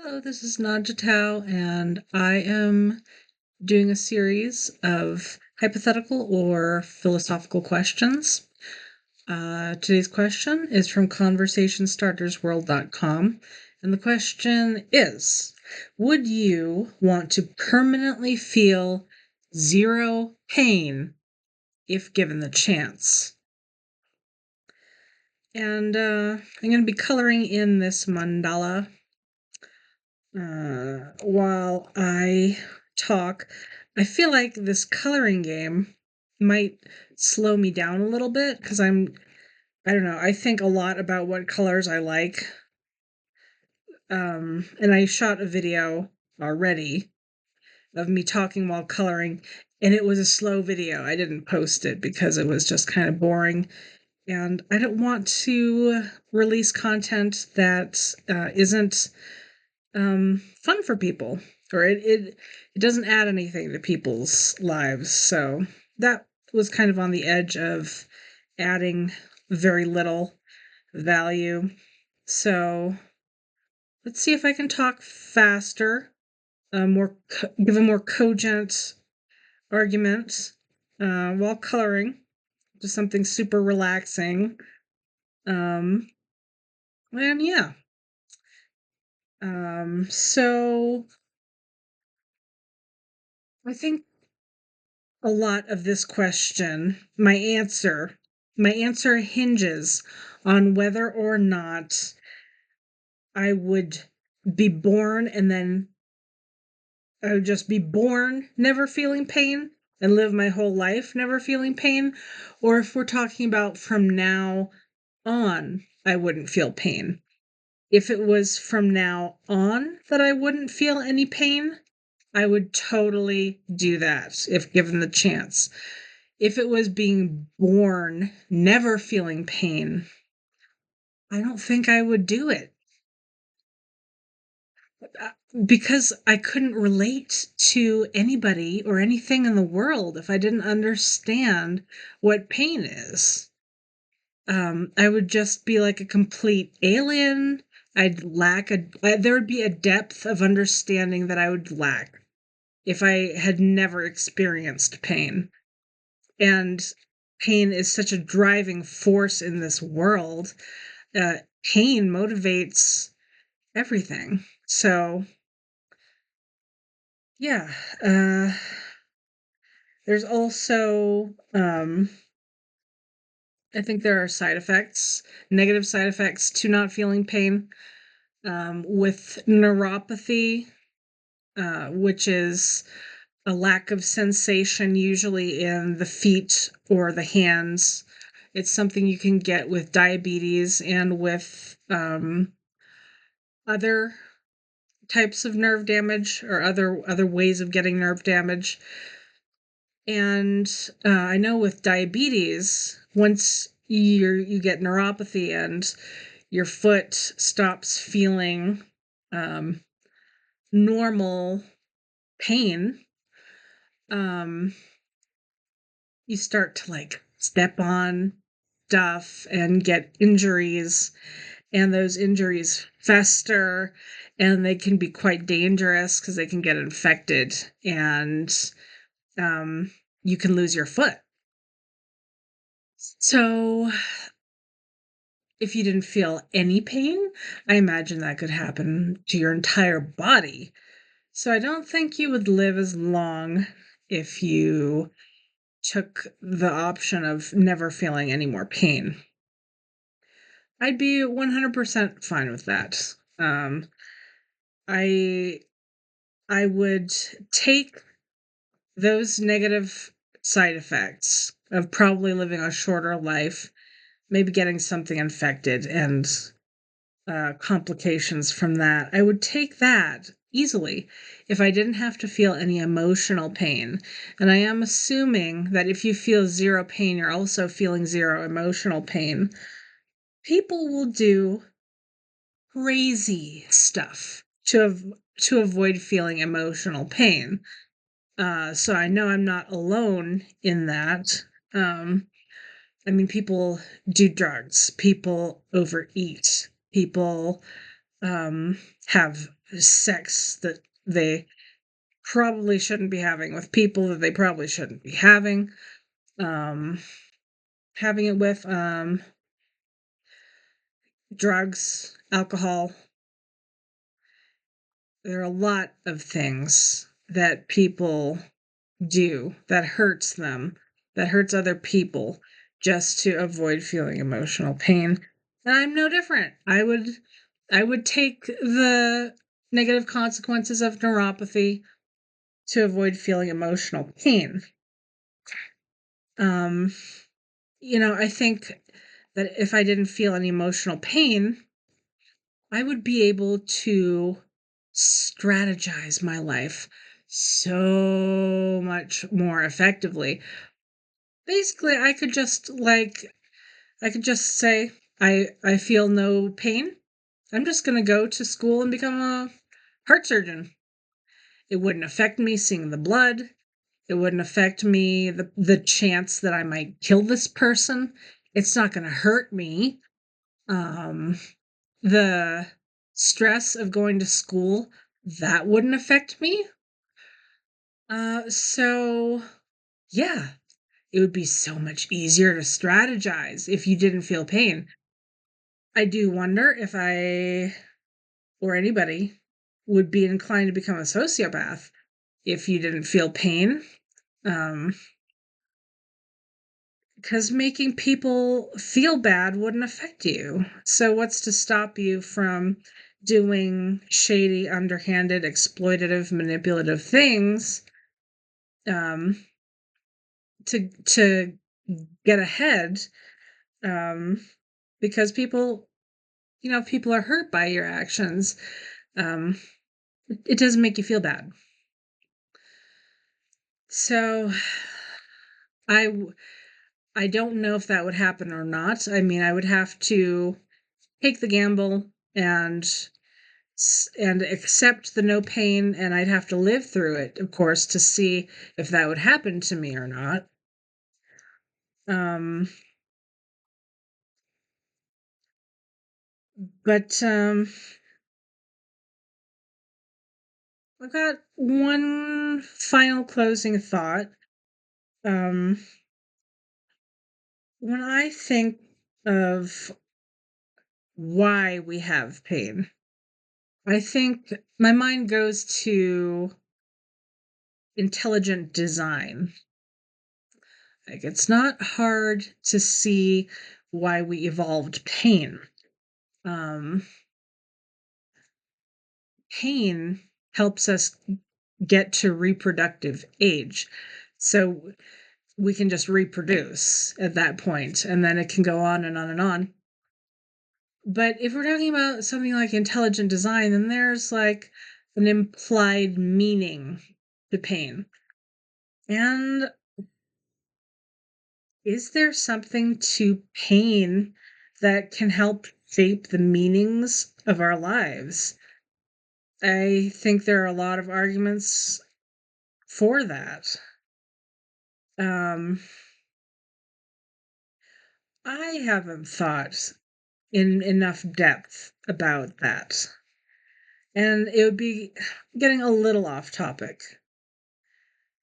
Hello, this is Najatao, and I am doing a series of hypothetical or philosophical questions. Today's question is from conversationstartersworld.com, and the question is, would you want to permanently feel zero pain if given the chance? And I'm going to be coloring in this mandala while I talk. I feel like this coloring game might slow me down a little bit because I don't know, I think a lot about what colors I like. And I shot a video already of me talking while coloring, and it was a slow video. I didn't post it because it was just kind of boring. And I don't want to release content that isn't fun for people, or it doesn't add anything to people's lives. So that was kind of on the edge of adding very little value. So let's see if I can talk faster, give a more cogent argument while coloring, just something super relaxing. And yeah. So I think a lot of this question, my answer hinges on whether or not I would be born and then I would just be born never feeling pain and live my whole life never feeling pain, or if we're talking about from now on, I wouldn't feel pain. If it was from now on that I wouldn't feel any pain, I would totally do that if given the chance. If it was being born never feeling pain, I don't think I would do it. Because I couldn't relate to anybody or anything in the world if I didn't understand what pain is. I would just be like a complete alien. There would be a depth of understanding that I would lack if I had never experienced pain. And pain is such a driving force in this world. Pain motivates everything. So, yeah. There's also, I think there are side effects, negative side effects to not feeling pain. With neuropathy, which is a lack of sensation, usually in the feet or the hands. It's something you can get with diabetes and with other types of nerve damage or other ways of getting nerve damage. And I know with diabetes, once you get neuropathy and your foot stops feeling normal pain, um, you start to like step on stuff and get injuries, and those injuries fester, and they can be quite dangerous because they can get infected, and you can lose your foot. So if you didn't feel any pain, I imagine that could happen to your entire body. So I don't think you would live as long if you took the option of never feeling any more pain. I'd be 100% fine with that. I I would take those negative side effects of probably living a shorter life, maybe getting something infected and complications from that. I would take that easily if I didn't have to feel any emotional pain. And I am assuming that if you feel zero pain, you're also feeling zero emotional pain. People will do crazy stuff to avoid feeling emotional pain. So I know I'm not alone in that. I mean, people do drugs, people overeat, people have sex that they probably shouldn't be having with people that they probably shouldn't be um, having it with, drugs, alcohol. There are a lot of things that people do that hurts them, that hurts other people just to avoid feeling emotional pain. And I'm no different. I would take the negative consequences of neuropathy to avoid feeling emotional pain. Um, I think that if I didn't feel any emotional pain, I would be able to strategize my life so much more effectively. Basically, I could just say I feel no pain. I'm just going to go to school and become a heart surgeon. It wouldn't affect me seeing the blood. It wouldn't affect me the chance that I might kill this person. It's not going to hurt me. Um the stress of going to school, that wouldn't affect me. So yeah, it would be so much easier to strategize if you didn't feel pain. I do wonder if I or anybody would be inclined to become a sociopath if you didn't feel pain. Um, because making people feel bad wouldn't affect you. So what's to stop you from doing shady, underhanded, exploitative, manipulative things um, to get ahead? Um, because people are hurt by your actions. Um, it doesn't make you feel bad. So I I don't know if that would happen or not. I mean, I would have to take the gamble and accept the no pain, and I'd have to live through it, of course, to see if that would happen to me or not. Um, but I've got one final closing thought. Um, when I think of why we have pain, I think my mind goes to intelligent design. Like, it's not hard to see why we evolved pain. Um, Pain helps us get to reproductive age. So we can just reproduce at that point, and then it can go on and on and on. But if we're talking about something like intelligent design, then there's like an implied meaning to pain. And is there something to pain that can help shape the meanings of our lives? I think there are a lot of arguments for that. Um, I haven't thought in enough depth about that. And it would be getting a little off topic.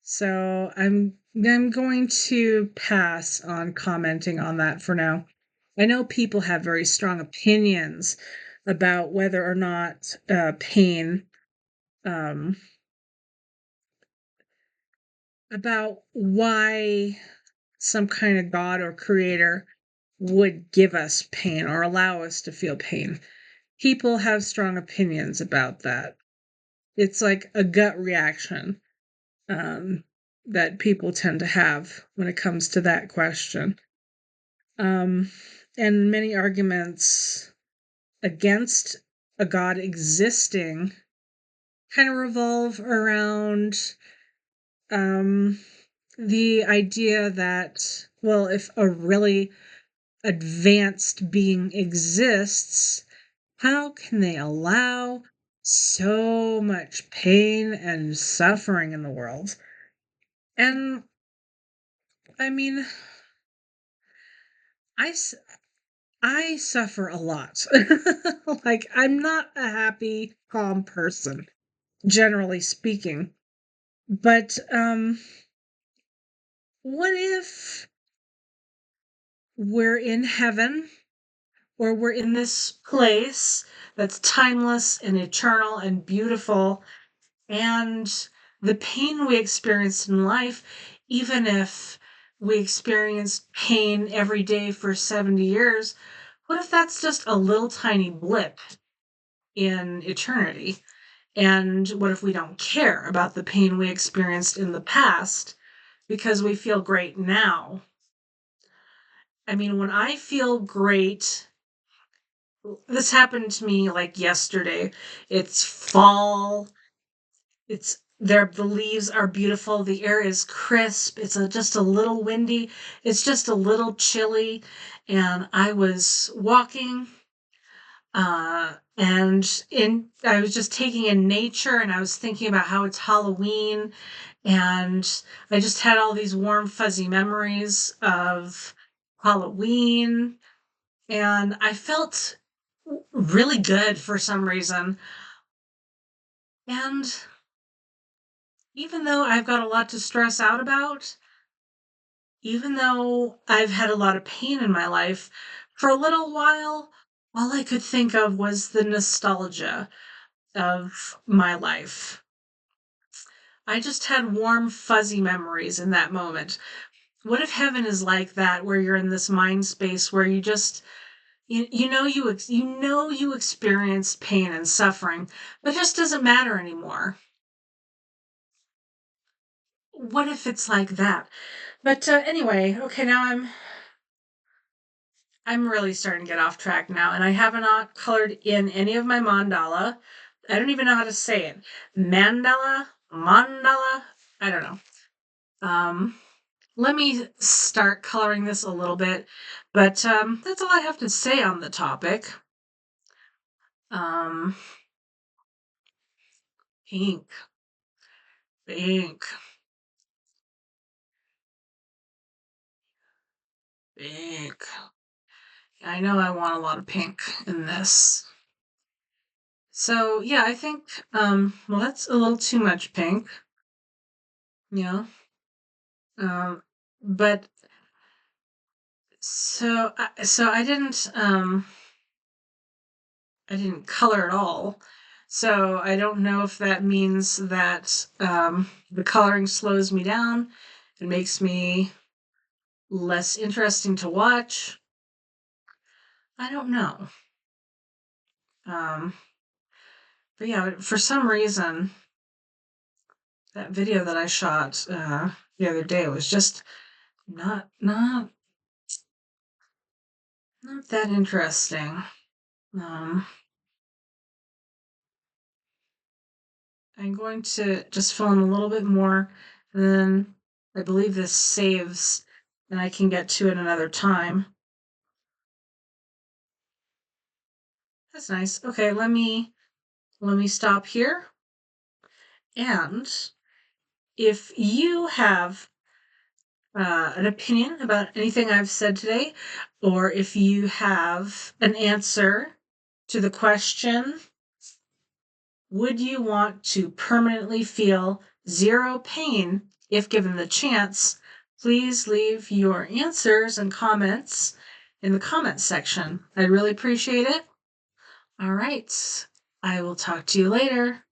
So I'm going to pass on commenting on that for now. I know people have very strong opinions about whether or not pain, um, about why some kind of God or creator would give us pain or allow us to feel pain. People have strong opinions about that. It's like a gut reaction um, that people tend to have when it comes to that question. Um, and many arguments against a God existing kind of revolve around um, the idea that, well, if a really advanced being exists, how can they allow so much pain and suffering in the world? And I mean, I I suffer a lot. Like, I'm not a happy, calm person, generally speaking. But what if we're in heaven, or we're in this place that's timeless and eternal and beautiful, and the pain we experienced in life, even if we experienced pain every day for 70 years, what if that's just a little tiny blip in eternity? And what if we don't care about the pain we experienced in the past because we feel great now? I mean, when I feel great, this happened to me like yesterday. It's fall. It's there. The leaves are beautiful. The air is crisp. It's just a little windy. It's just a little chilly. And I was walking, I was just taking in nature, and I was thinking about how it's Halloween, and I just had all these warm, fuzzy memories of Halloween, and I felt really good for some reason. And even though I've got a lot to stress out about, even though I've had a lot of pain in my life, for a little while, all I could think of was the nostalgia of my life. I just had warm, fuzzy memories in that moment. What if heaven is like that, where you're in this mind space where you just you experienced pain and suffering, but it just doesn't matter anymore. What if it's like that? But anyway, okay, now I'm really starting to get off track now, and I have not colored in any of my mandala. I don't even know how to say it. Mandala. I don't know. Let me start coloring this a little bit, but that's all I have to say on the topic. Um, pink, pink, pink. I know I want a lot of pink in this. So yeah, I think well, that's a little too much pink. Yeah. Um, but so I didn't color at all. So I don't know if that means that the coloring slows me down and makes me less interesting to watch. I don't know. Um, but yeah, for some reason, that video that I shot the other day was just not not that interesting. Um, I'm going to just fill in a little bit more, and then I believe this saves, and I can get to it another time. That's nice. Okay, let me stop here. And if you have an opinion about anything I've said today, or if you have an answer to the question, would you want to permanently feel zero pain if given the chance? Please leave your answers and comments in the comments section. I'd really appreciate it. All right. I will talk to you later.